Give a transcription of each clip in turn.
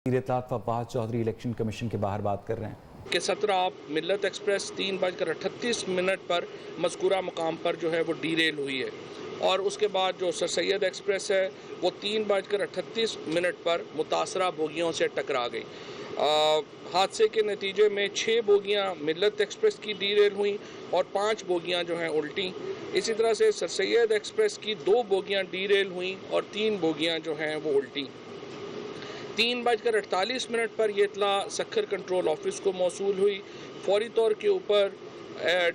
اطلاعات Fawad Chaudhry election commission کے باہر بات کر رہے ہیں کہ 17 ملت ایکسپریس 3:38 پر مذکورہ مقام پر جو ہے وہ ڈی ریل ہوئی ہے، اور اس کے بعد جو سر سید ایکسپریس ہے وہ 3:38 پر متاثرہ بوگیوں سے ٹکرا گئی۔ حادثے کے نتیجے میں 6 بوگیاں ملت ایکسپریس کی ڈی ریل ہوئیں اور 5 بوگیاں جو ہیں الٹیں۔ اسی طرح سے سر سید ایکسپریس کی 2 بوگیاں ڈی ریل ہوئیں اور 3 بوگیاں جو ہیں وہ الٹیں۔ 3:48 پر یہ اطلاع سکھر کنٹرول آفس کو موصول ہوئی۔ فوری طور کے اوپر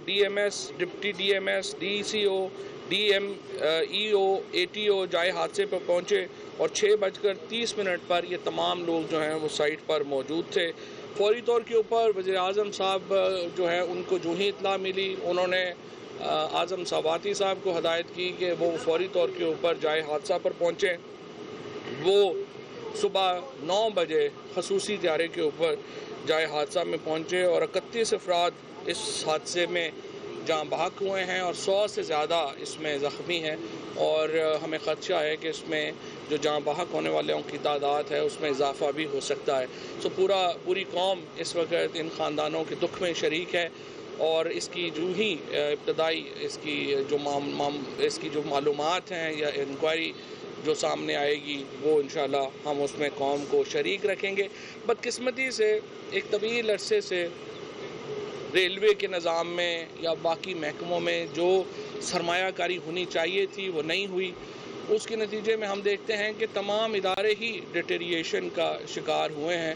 D M S, deputy D M S, D C O, D M E O, A T O جائے حادثے پر پہنچے اور 6:30 پر یہ تمام لوگ جو ہیں وہ سائٹ پر موجود تھے۔ فوری طور کے اوپر وزیر اعظم صاحب جو ہے ان کو جو ہی اطلاع ملی، انہوں نے اعظم صاحباتی صاحب کو ہدایت کی کہ وہ فوری طور کے اوپر جائے حادثہ پر پہنچیں۔ وہ صبح 9 بجے خصوصی طیارے کے اوپر جائے حادثہ میں پہنچے اور 31 افراد اس حادثے میں جاں بحق ہوئے ہیں اور 100 سے زیادہ اس میں زخمی ہیں، اور ہمیں خدشہ ہے کہ اس میں جو جاں بحق ہونے والوں کی تعداد ہے اس میں اضافہ بھی ہو سکتا ہے۔ پوری قوم اس وقت ان خاندانوں کے دکھ میں شریک ہے، اور اس کی جو ہی ابتدائی اس کی جو معلومات ہیں یا انکوائری جو سامنے آئے گی وہ انشاءاللہ ہم اس میں قوم کو شریک رکھیں گے۔ بدقسمتی سے ایک طویل عرصے سے ریلوے کے نظام میں یا باقی محکموں میں جو سرمایہ کاری ہونی چاہیے تھی وہ نہیں ہوئی، اس کے نتیجے میں ہم دیکھتے ہیں کہ تمام ادارے ہی ڈیٹیریشن کا شکار ہوئے ہیں،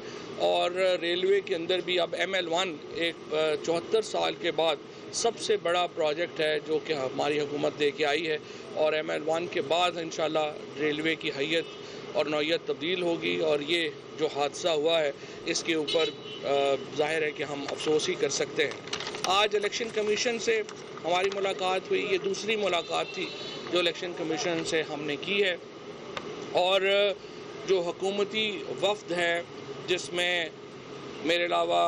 اور ریلوے کے اندر بھی اب ML1 ایک 74 سال کے بعد سب سے بڑا پروجیکٹ ہے جو کہ ہماری حکومت دے کے آئی ہے، اور ML1 کے بعد انشاءاللہ ریلوے کی حیت اور نوعیت تبدیل ہوگی، اور یہ جو حادثہ ہوا ہے اس کے اوپر ظاہر ہے کہ ہم افسوس ہی کر سکتے ہیں۔ آج الیکشن کمیشن سے ہماری ملاقات ہوئی، یہ دوسری ملاقات تھی جو الیکشن کمیشن سے ہم نے کی ہے، اور جو حکومتی وفد ہے جس میں میرے علاوہ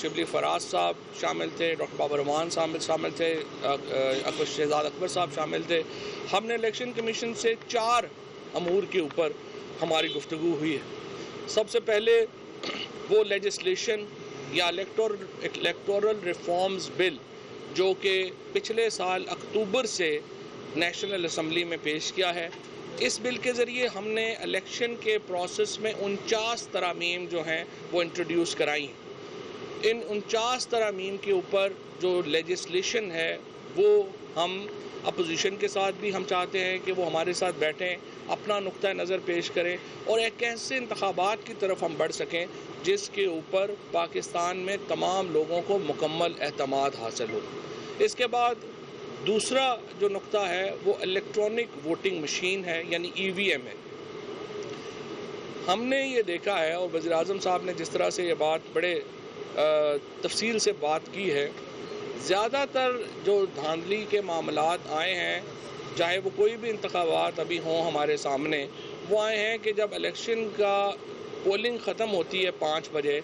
شبلی فراز صاحب شامل تھے، ڈاکٹر بابر رحمان شامل تھے، شہزاد اکبر صاحب شامل تھے، ہم نے الیکشن کمیشن سے 4 امور کے اوپر ہماری گفتگو ہوئی ہے۔ سب سے پہلے وہ لیجسلیشن یا الیکٹورل ریفارمز بل جو کہ پچھلے سال اکتوبر سے نیشنل اسمبلی میں پیش کیا ہے، اس بل کے ذریعے ہم نے الیکشن کے پروسیس میں 49 ترامیم جو ہیں وہ انٹروڈیوس کرائی ہیں۔ ان 49 ترامیم کے اوپر جو لیجسلیشن ہے وہ ہم اپوزیشن کے ساتھ بھی ہم چاہتے ہیں کہ وہ ہمارے ساتھ بیٹھیں، اپنا نقطہ نظر پیش کریں، اور ایک ایسے انتخابات کی طرف ہم بڑھ سکیں جس کے اوپر پاکستان میں تمام لوگوں کو مکمل اعتماد حاصل ہو۔ اس کے بعد دوسرا جو نقطہ ہے وہ الیکٹرانک ووٹنگ مشین ہے، یعنی EVM ہے۔ ہم نے یہ دیکھا ہے، اور وزیر اعظم صاحب نے جس طرح سے یہ بات بڑے تفصیل سے بات کی ہے، زیادہ تر جو دھاندلی کے معاملات آئے ہیں، چاہے وہ کوئی بھی انتخابات ابھی ہوں ہمارے سامنے، وہ آئے ہیں کہ جب الیکشن کا پولنگ ختم ہوتی ہے 5 بجے،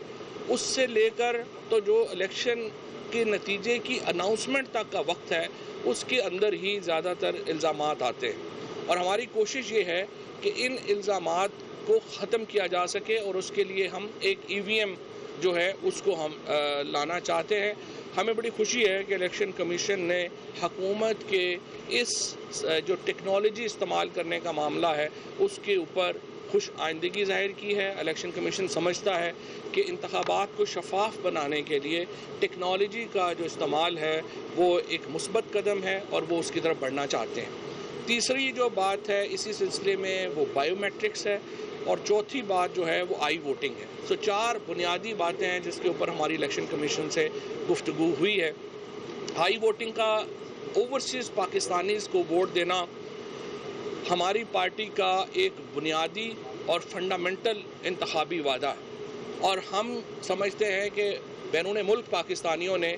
اس سے لے کر تو جو الیکشن کے نتیجے کی اناؤنسمنٹ تک کا وقت ہے اس کے اندر ہی زیادہ تر الزامات آتے ہیں، اور ہماری کوشش یہ ہے کہ ان الزامات کو ختم کیا جا سکے، اور اس کے لیے ہم ایک EVM جو ہے اس کو ہم لانا چاہتے ہیں۔ ہمیں بڑی خوشی ہے کہ الیکشن کمیشن نے حکومت کے اس جو ٹیکنالوجی استعمال کرنے کا معاملہ ہے اس کے اوپر خوش آئندگی ظاہر کی ہے۔ الیکشن کمیشن سمجھتا ہے کہ انتخابات کو شفاف بنانے کے لیے ٹیکنالوجی کا جو استعمال ہے وہ ایک مثبت قدم ہے، اور وہ اس کی طرف بڑھنا چاہتے ہیں۔ تیسری جو بات ہے اسی سلسلے میں وہ بائیو میٹرکس ہے، اور چوتھی بات جو ہے وہ آئی ووٹنگ ہے۔ 4 بنیادی باتیں ہیں جس کے اوپر ہماری الیکشن کمیشن سے گفتگو ہوئی ہے۔ آئی ووٹنگ کا اوورسیز پاکستانیز کو ووٹ دینا ہماری پارٹی کا ایک بنیادی اور فنڈامنٹل انتخابی وعدہ ہے، اور ہم سمجھتے ہیں کہ بیرون ملک پاکستانیوں نے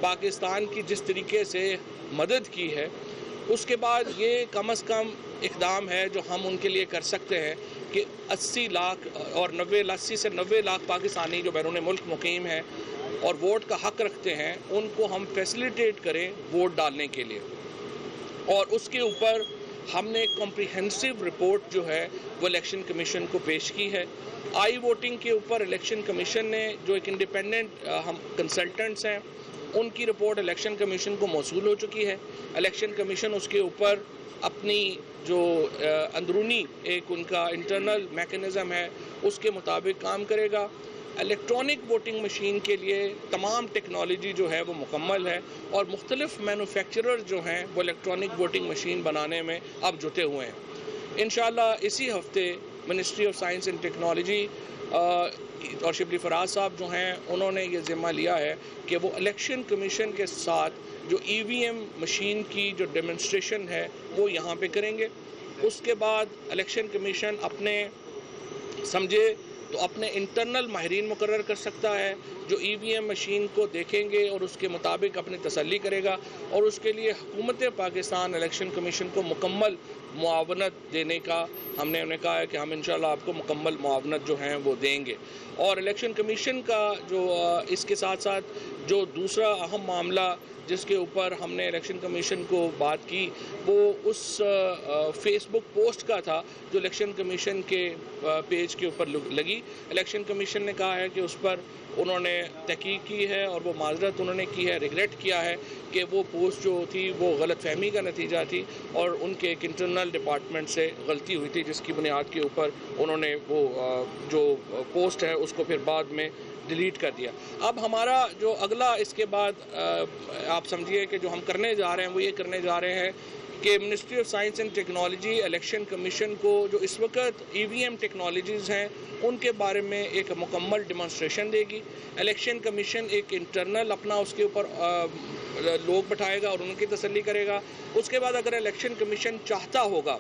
پاکستان کی جس طریقے سے مدد کی ہے، اس کے بعد یہ کم از کم اقدام ہے جو ہم ان کے لیے کر سکتے ہیں کہ 80 لاکھ اور 80 سے 90 لاکھ پاکستانی جو بیرون ملک مقیم ہیں اور ووٹ کا حق رکھتے ہیں، ان کو ہم فیسیلیٹیٹ کریں ووٹ ڈالنے کے لیے، اور اس کے اوپر ہم نے ایک کمپریہنسو رپورٹ جو ہے وہ الیکشن کمیشن کو پیش کی ہے. آئی ووٹنگ کے اوپر الیکشن کمیشن نے جو ایک انڈیپینڈنٹ ہم کنسلٹنٹس ہیں ان کی رپورٹ الیکشن کمیشن کو موصول ہو چکی ہے. الیکشن کمیشن اس کے اوپر اپنی جو اندرونی ایک ان کا انٹرنل میکنزم ہے اس کے مطابق کام کرے گا. الیکٹرانک ووٹنگ مشین کے لیے تمام ٹیکنالوجی جو ہے وہ مکمل ہے اور مختلف مینوفیکچرر جو ہیں وہ الیکٹرانک ووٹنگ مشین بنانے میں اب جٹے ہوئے ہیں. انشاءاللہ اسی ہفتے ministry of science and technology اور شبلی فراز صاحب جو ہیں انہوں نے یہ ذمہ لیا ہے کہ وہ الیکشن کمیشن کے ساتھ جو ای وی ایم مشین کی جو ڈیمونسٹریشن ہے وہ یہاں پہ کریں گے. اس کے بعد الیکشن کمیشن اپنے سمجھے تو اپنے انٹرنل ماہرین مقرر کر سکتا ہے جو ای وی ایم مشین کو دیکھیں گے اور اس کے مطابق اپنی تسلی کرے گا اور اس کے لیے حکومت پاکستان الیکشن کمیشن کو مکمل معاونت دینے کا ہم نے انہیں کہا ہے کہ ہم انشاءاللہ آپ کو مکمل معاونت جو ہیں وہ دیں گے. اور الیکشن کمیشن کا جو اس کے ساتھ ساتھ جو دوسرا اہم معاملہ جس کے اوپر ہم نے الیکشن کمیشن کو بات کی وہ اس فیس بک پوسٹ کا تھا جو الیکشن کمیشن کے پیج کے اوپر لگی. الیکشن کمیشن نے کہا ہے کہ اس پر انہوں نے تحقیق کی ہے اور وہ معذرت انہوں نے کی ہے, ریگریٹ کیا ہے کہ وہ پوسٹ جو تھی وہ غلط فہمی کا نتیجہ تھی اور ان کے ایک انٹرنل ڈپارٹمنٹ سے غلطی ہوئی تھی جس کی بنیاد کے اوپر انہوں نے وہ جو پوسٹ ہے اس کو پھر بعد میں ڈیلیٹ کر دیا. اب ہمارا جو اگلا اس کے بعد آپ سمجھیے کہ جو ہم کرنے جا رہے ہیں وہ یہ کرنے جا رہے ہیں کہ ministry of science and technology election commission کو جو اس وقت ای وی ایم ٹیکنالوجیز ہیں ان کے بارے میں ایک مکمل ڈیمانسٹریشن دے گی. الیکشن کمیشن ایک انٹرنل اپنا اس کے اوپر لوگ بٹھائے گا اور ان کی تسلی کرے گا. اس کے بعد اگر الیکشن کمیشن چاہتا ہوگا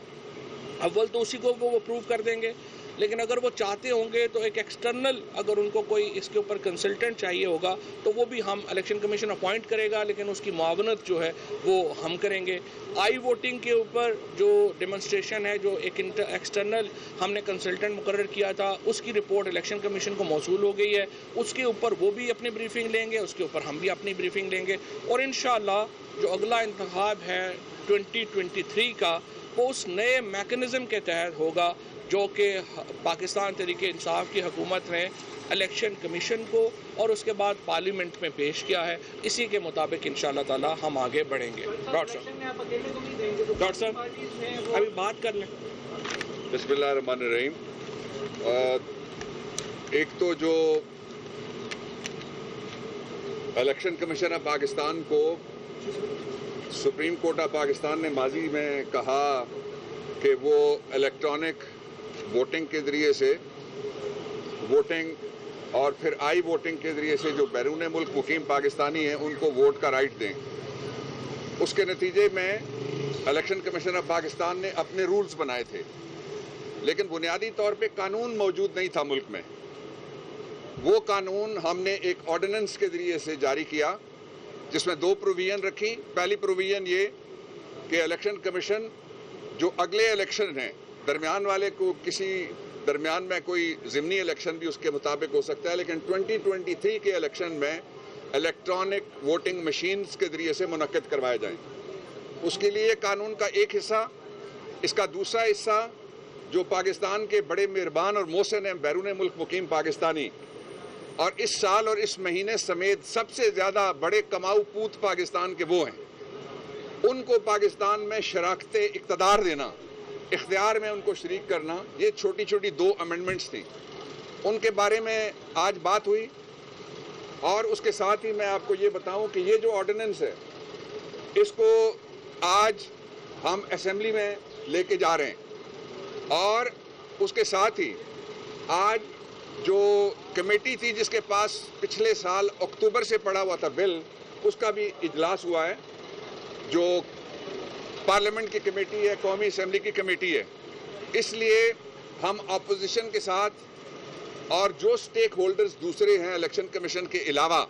اول تو اسی کو وہ اپروو کر دیں گے, لیکن اگر وہ چاہتے ہوں گے تو ایک ایکسٹرنل اگر ان کو کوئی اس کے اوپر کنسلٹنٹ چاہیے ہوگا تو وہ بھی ہم الیکشن کمیشن اپوائنٹ کرے گا, لیکن اس کی معاونت جو ہے وہ ہم کریں گے. آئی ووٹنگ کے اوپر جو ڈیمونسٹریشن ہے جو ایک ایکسٹرنل ہم نے کنسلٹنٹ مقرر کیا تھا اس کی رپورٹ الیکشن کمیشن کو موصول ہو گئی ہے. اس کے اوپر وہ بھی اپنی بریفنگ لیں گے, اس کے اوپر ہم بھی اپنی بریفنگ لیں گے اور انشاءاللہ جو اگلا انتخاب ہے 2023 کا وہ اس نئے میکنزم کے تحت ہوگا جو کہ پاکستان تحریک انصاف کی حکومت نے الیکشن کمیشن کو اور اس کے بعد پارلیمنٹ میں پیش کیا ہے. اسی کے مطابق انشاءاللہ تعالی ہم آگے بڑھیں گے. ڈاکٹر صاحب ابھی بات کر لیں. بسم اللہ الرحمن الرحیم. ایک تو جو الیکشن کمیشن آف پاکستان کو سپریم کورٹ آف پاکستان نے ماضی میں کہا کہ وہ الیکٹرانک ووٹنگ کے ذریعے سے ووٹنگ اور پھر آئی ووٹنگ کے ذریعے سے جو بیرون ملک مقیم پاکستانی ہیں ان کو ووٹ کا رائٹ دیں. اس کے نتیجے میں الیکشن کمیشن آف پاکستان نے اپنے رولز بنائے تھے, لیکن بنیادی طور پہ قانون موجود نہیں تھا ملک میں. وہ قانون ہم نے ایک آرڈیننس کے ذریعے سے جاری کیا جس میں 2 پروویژن رکھی. پہلی پروویژن یہ کہ الیکشن کمیشن جو اگلے الیکشن ہیں درمیان والے کو کسی درمیان میں کوئی ضمنی الیکشن بھی اس کے مطابق ہو سکتا ہے, لیکن 2023 کے الیکشن میں الیکٹرانک ووٹنگ مشینز کے ذریعے سے منعقد کروائے جائیں. اس کے لیے قانون کا ایک حصہ, اس کا دوسرا حصہ جو پاکستان کے بڑے مہربان اور محسن ہیں بیرون ملک مقیم پاکستانی اور اس سال اور اس مہینے سمیت سب سے زیادہ بڑے کماؤ پوت پاکستان کے وہ ہیں, ان کو پاکستان میں شراکت اقتدار دینا, اختیار میں ان کو شریک کرنا. یہ چھوٹی چھوٹی 2 امینڈمنٹس تھیں, ان کے بارے میں آج بات ہوئی. اور اس کے ساتھ ہی میں آپ کو یہ بتاؤں کہ یہ جو آرڈیننس ہے اس کو آج ہم اسمبلی میں لے کے جا رہے ہیں اور اس کے ساتھ ہی آج جو کمیٹی تھی جس کے پاس پچھلے سال اکتوبر سے پڑا ہوا تھا بل, اس کا بھی اجلاس ہوا ہے. جو پارلیمنٹ کی کمیٹی ہے, قومی اسمبلی کی کمیٹی ہے, اس لیے ہم اپوزیشن کے ساتھ اور جو سٹیک ہولڈرز دوسرے ہیں الیکشن کمیشن کے علاوہ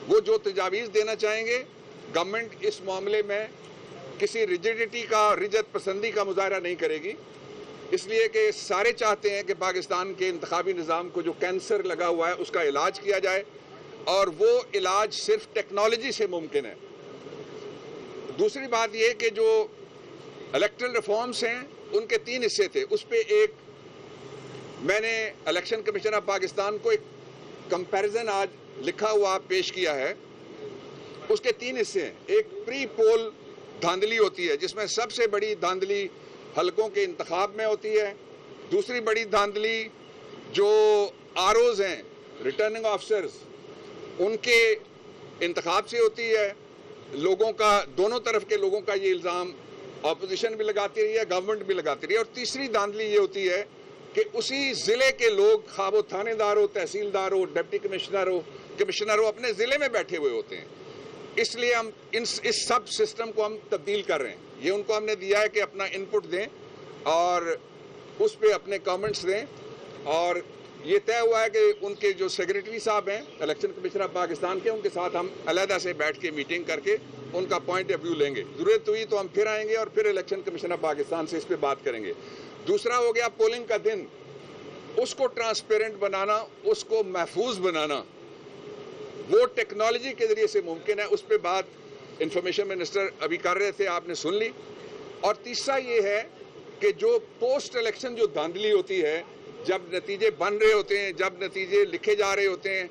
وہ جو تجاویز دینا چاہیں گے, گورنمنٹ اس معاملے میں کسی ریجڈیٹی کا رجت پسندی کا مظاہرہ نہیں کرے گی, اس لیے کہ سارے چاہتے ہیں کہ پاکستان کے انتخابی نظام کو جو کینسر لگا ہوا ہے اس کا علاج کیا جائے اور وہ علاج صرف ٹیکنالوجی سے ممکن ہے. دوسری بات یہ کہ جو الیکٹرل ریفارمز ہیں ان کے 3 حصے تھے. اس پہ ایک میں نے الیکشن کمیشن آف پاکستان کو ایک کمپیریزن آج لکھا ہوا پیش کیا ہے. اس کے 3 حصے ہیں. ایک پری پول دھاندلی ہوتی ہے جس میں سب سے بڑی دھاندلی حلقوں کے انتخاب میں ہوتی ہے. دوسری بڑی دھاندلی جو آرઓز ہیں ریٹرننگ آفیسرز ان کے انتخاب سے ہوتی ہے. لوگوں کا دونوں طرف کے لوگوں کا یہ الزام اپوزیشن بھی لگاتی رہی ہے, گورنمنٹ بھی لگاتی رہی ہے. اور تیسری دھاندلی یہ ہوتی ہے کہ اسی ضلع کے لوگ خواہ وہ تھانے دار ہو, تحصیلدار ہو, ڈپٹی کمشنر ہو اپنے ضلع میں بیٹھے ہوئے ہوتے ہیں. اس لیے ہم اس سب سسٹم کو ہم تبدیل کر رہے ہیں. یہ ان کو ہم نے دیا ہے کہ اپنا انپٹ دیں اور اس پہ اپنے کامنٹس دیں. اور یہ طے ہوا ہے کہ ان کے جو سیکریٹری صاحب ہیں الیکشن کمیشن آف پاکستان کے, ان کے ساتھ ہم علیحدہ سے بیٹھ کے میٹنگ کر کے ان کا پوائنٹ آف ویو لیں گے. ضرورت ہوئی تو ہم پھر آئیں گے اور پھر الیکشن کمیشن آف پاکستان سے اس پہ بات کریں گے. دوسرا ہو گیا پولنگ کا دن, اس کو ٹرانسپیرنٹ بنانا, اس کو محفوظ بنانا. وہ ٹیکنالوجی کے ذریعے سے ممکن ہے. اس پہ بات انفارمیشن منسٹر ابھی کر رہے تھے, آپ نے سن لی. اور تیسرا یہ ہے کہ جو پوسٹ الیکشن جو دھاندلی ہوتی ہے, جب نتیجے بن رہے ہوتے ہیں, جب نتیجے لکھے جا رہے ہوتے ہیں,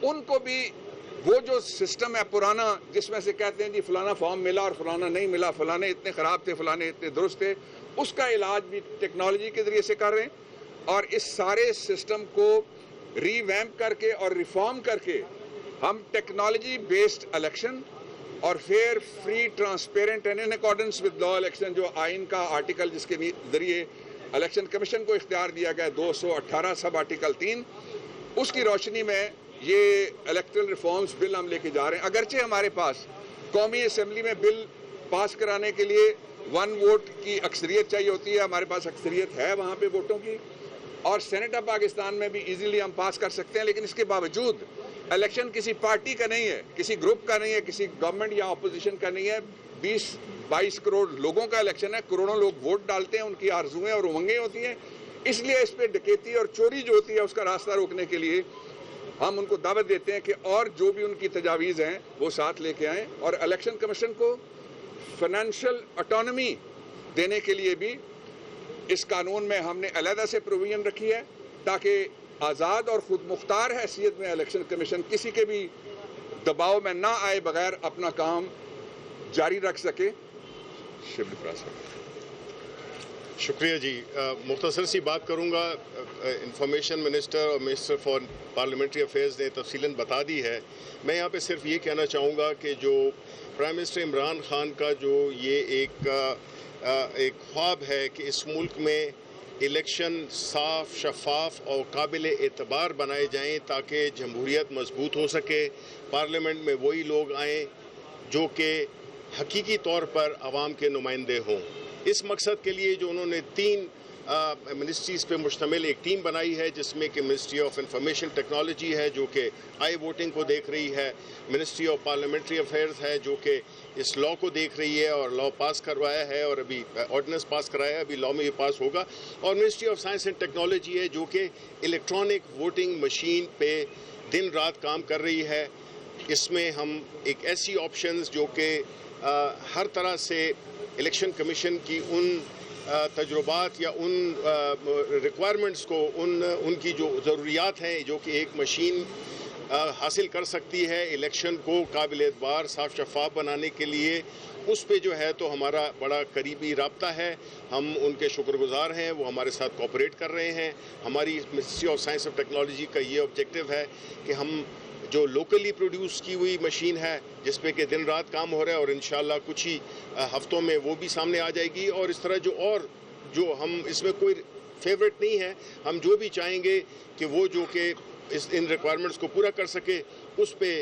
ان کو بھی وہ جو سسٹم ہے پرانا جس میں سے کہتے ہیں جی فلانا فارم ملا اور فلانا نہیں ملا, فلانے اتنے خراب تھے, فلانے اتنے درست تھے, اس کا علاج بھی ٹیکنالوجی کے ذریعے سے کر رہے ہیں. اور اس سارے سسٹم کو ری ویمپ کر کے اور ریفارم کر کے ہم ٹیکنالوجی بیسڈ الیکشن اور fair, free, transparent and in accordance with law election, جو آئین کا آرٹیکل جس کے ذریعے الیکشن کمیشن کو اختیار دیا گیا 218 سب آرٹیکل 3, اس کی روشنی میں یہ الیکٹرل ریفارمز بل ہم لے کے جا رہے ہیں. اگرچہ ہمارے پاس قومی اسمبلی میں بل پاس کرانے کے لیے 1 ووٹ کی اکثریت چاہیے ہوتی ہے, ہمارے پاس اکثریت ہے وہاں پہ ووٹوں کی, اور سینٹ آف پاکستان میں بھی ایزیلی ہم پاس کر سکتے ہیں. لیکن اس کے باوجود الیکشن کسی پارٹی کا نہیں ہے, کسی گروپ کا نہیں ہے, کسی گورنمنٹ یا اپوزیشن کا نہیں ہے. 20-22 کروڑ لوگوں کا الیکشن ہے, کروڑوں لوگ ووٹ ڈالتے ہیں, ان کی آرزویں اور امنگیں ہوتی ہیں. اس لیے اس پہ ڈکیتی اور چوری جو ہوتی ہے اس کا راستہ روکنے کے لیے ہم ان کو دعوت دیتے ہیں کہ اور جو بھی ان کی تجاویز ہیں وہ ساتھ لے کے آئیں. اور الیکشن کمیشن کو فائنینشیل اٹانومی دینے کے لیے بھی اس قانون میں ہم نے علیحدہ سے پروویژن رکھی ہے تاکہ آزاد اور خود مختار حیثیت میں الیکشن کمیشن کسی کے بھی دباؤ میں نہ آئے بغیر اپنا کام جاری رکھ سکے. شبلی فراز شکریہ جی. مختصر سی بات کروں گا. انفارمیشن منسٹر اور منسٹر فار پارلیمنٹری افیئرز نے تفصیلاً بتا دی ہے. میں یہاں پہ صرف یہ کہنا چاہوں گا کہ جو پرائم منسٹر عمران خان کا جو یہ ایک خواب ہے کہ اس ملک میں الیکشن صاف, شفاف اور قابل اعتبار بنائے جائیں تاکہ جمہوریت مضبوط ہو سکے, پارلیمنٹ میں وہی لوگ آئیں جو کہ حقیقی طور پر عوام کے نمائندے ہوں. اس مقصد کے لیے جو انہوں نے 3 منسٹریز پہ مشتمل ایک ٹیم بنائی ہے جس میں کہ منسٹری آف انفارمیشن ٹیکنالوجی ہے جو کہ آئی ووٹنگ کو دیکھ رہی ہے, منسٹری آف پارلیمنٹری افیئرز ہے جو کہ اس لاء کو دیکھ رہی ہے اور لاء پاس کروایا ہے اور ابھی آرڈیننس پاس کرایا ہے, ابھی لاء میں یہ پاس ہوگا, اور ministry of science and technology ہے جو کہ الیکٹرانک ووٹنگ مشین پہ دن رات کام کر رہی ہے. اس میں ہم ایک ایسی آپشنز جو کہ ہر طرح سے الیکشن کمیشن کی ان تجربات یا ان ریکوائرمنٹس کو ان کی جو ضروریات ہیں جو کہ ایک مشین حاصل کر سکتی ہے الیکشن کو قابل اعتبار, صاف شفاف بنانے کے لیے, اس پہ جو ہے تو ہمارا بڑا قریبی رابطہ ہے. ہم ان کے شکر گزار ہیں, وہ ہمارے ساتھ کوآپریٹ کر رہے ہیں. ہماری منسٹری آف سائنس اور ٹیکنالوجی کا یہ آبجیکٹیو ہے کہ ہم جو لوکلی پروڈیوس کی ہوئی مشین ہے جس پہ کہ دن رات کام ہو رہا ہے اور انشاءاللہ کچھ ہی ہفتوں میں وہ بھی سامنے آ جائے گی, اور اس طرح جو ہم اس میں کوئی فیوریٹ نہیں ہے, ہم جو بھی چاہیں گے کہ وہ جو کہ ان ریکوائرمنٹس کو پورا کر سکے اس پہ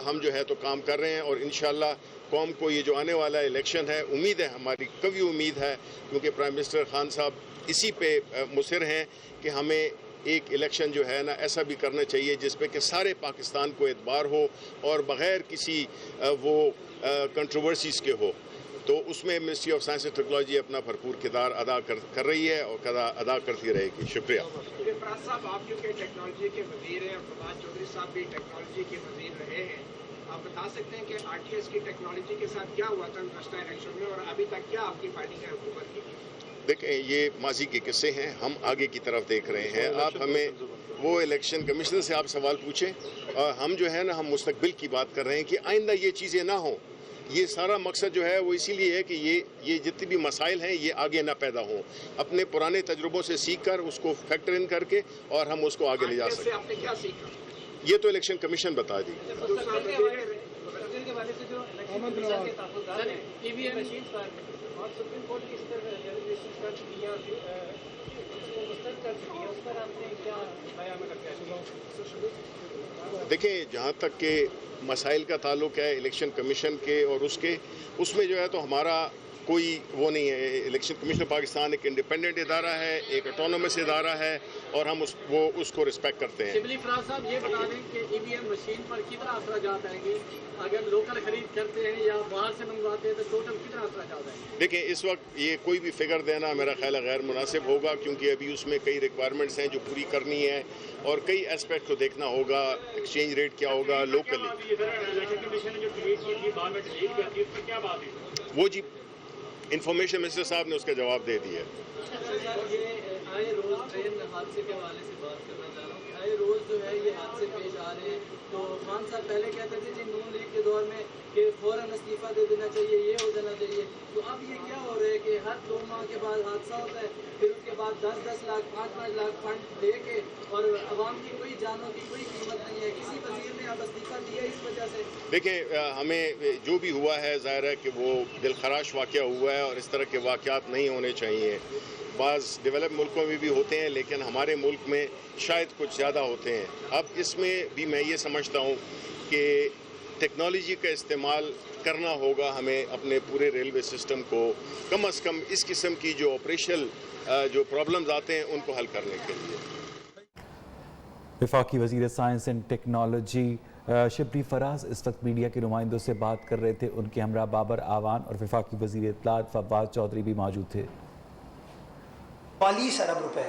ہم جو ہے تو کام کر رہے ہیں. اور انشاءاللہ قوم کو یہ جو آنے والا الیکشن ہے, امید ہے, ہماری قوی امید ہے, کیونکہ پرائم منسٹر خان صاحب اسی پہ مصر ہیں کہ ہمیں ایک الیکشن جو ہے نا ایسا بھی کرنا چاہیے جس پہ کہ سارے پاکستان کو اعتبار ہو اور بغیر کسی وہ کنٹروورسیز کے ہو. تو اس میں ministry of science and technology اپنا بھرپور کردار ادا کر رہی ہے اور ادا کرتی رہے گی. شکریہ. فراز صاحب, آپ کیونکہ ٹیکنالوجی کے وزیر ہیں اور فواد چودھری صاحب بھی ٹیکنالوجی کے وزیر رہے ہیں, آپ بتا سکتے ہیں کہ RTS کی ٹیکنالوجی کے ساتھ کیا ہوا تھا گزشتہ الیکشن میں اور ابھی تک کیا آپ کی پارٹی کا حکومت کی؟ دیکھیں یہ ماضی کے قصے ہیں, ہم آگے کی طرف دیکھ رہے ہیں. آپ ہمیں وہ الیکشن کمیشن سے آپ سوال پوچھیں, اور ہم جو ہے نا ہم مستقبل کی بات کر رہے ہیں کہ آئندہ یہ چیزیں نہ ہوں. یہ سارا مقصد جو ہے وہ اسی لیے ہے کہ یہ جتنے بھی مسائل ہیں یہ آگے نہ پیدا ہوں. اپنے پرانے تجربوں سے سیکھ کر اس کو فیکٹر ان کر کے اور ہم اس کو آگے لے جا RTS سے سکیں. آپ نے کیا سیکھا؟ یہ تو الیکشن کمیشن بتا دی. دیکھیں جہاں تک کہ مسائل کا تعلق ہے الیکشن کمیشن کے اور اس میں جو ہے تو ہمارا کوئی وہ نہیں ہے. الیکشن کمیشن پاکستان ایک انڈیپینڈنٹ ادارہ ہے, ایک اٹونومس ادارہ ہے, اور ہم اس کو رسپیکٹ کرتے ہیں. شبلی فراز صاحب یہ بتا دیں کہ EVM مشین پر کتنا اثرات آئیں گے اگر لوکل خرید کرتے ہیں یا باہر سے منگواتے ہیں تو ٹوٹل کتنا اثرات آئیں گے؟ دیکھیں اس وقت یہ کوئی بھی فگر دینا میرا خیال ہے غیر مناسب ہوگا, کیونکہ ابھی اس میں کئی ریکوائرمنٹس ہیں جو پوری کرنی ہے اور کئی اسپیکٹ کو دیکھنا ہوگا. ایکسچینج ریٹ کیا ہوگا لوکلی, وہ جی انفارمیشن منسٹر صاحب نے اس کا جواب دے دیا ہے. آئے روز ٹرین حادثے کے حوالے سے بات کرنا چاہ رہا ہوں کہ آئے روز جو ہے یہ حادثے پیش آ رہے ہیں. تو خان صاحب پہلے کہتے تھے جی نون لیگ کے دور میں کہ فوراً استعفیٰ دے دینا چاہیے, یہ ہو جانا چاہیے. تو اب یہ کیا ہو رہا ہے کہ ہر 2 ماہ کے بعد حادثہ ہوتا ہے, پھر اس کے بعد 10-10 لاکھ 5-5 لاکھ فنڈ دے کے, اور عوام کی کوئی جانوں کی کوئی قیمت نہیں ہے. کسی وزیر نے اب استعفیٰ دیا اس وجہ سے. دیکھیں ہمیں جو بھی ہوا ہے ظاہر ہے کہ وہ دلخراش واقعہ ہوا ہے, اور اس طرح کے واقعات نہیں ہونے چاہیے. بعض ڈیولپ ملکوں میں بھی ہوتے ہیں لیکن ہمارے ملک میں شاید کچھ زیادہ ہوتے ہیں. اب اس میں بھی میں یہ سمجھتا ہوں کہ ٹیکنالوجی کا استعمال کرنا ہوگا ہمیں اپنے پورے ریلوے سسٹم کو کم از کم اس قسم کی جو آپریشنل جو پرابلمز آتے ہیں ان کو حل کرنے کے لیے. وفاقی وزیر science and technology Shibli Faraz اس وقت میڈیا کے نمائندوں سے بات کر رہے تھے. ان کے ہمراہ بابر آوان اور وفاقی وزیر اطلاعات فواد چودھری بھی موجود تھے. 42 ارب روپے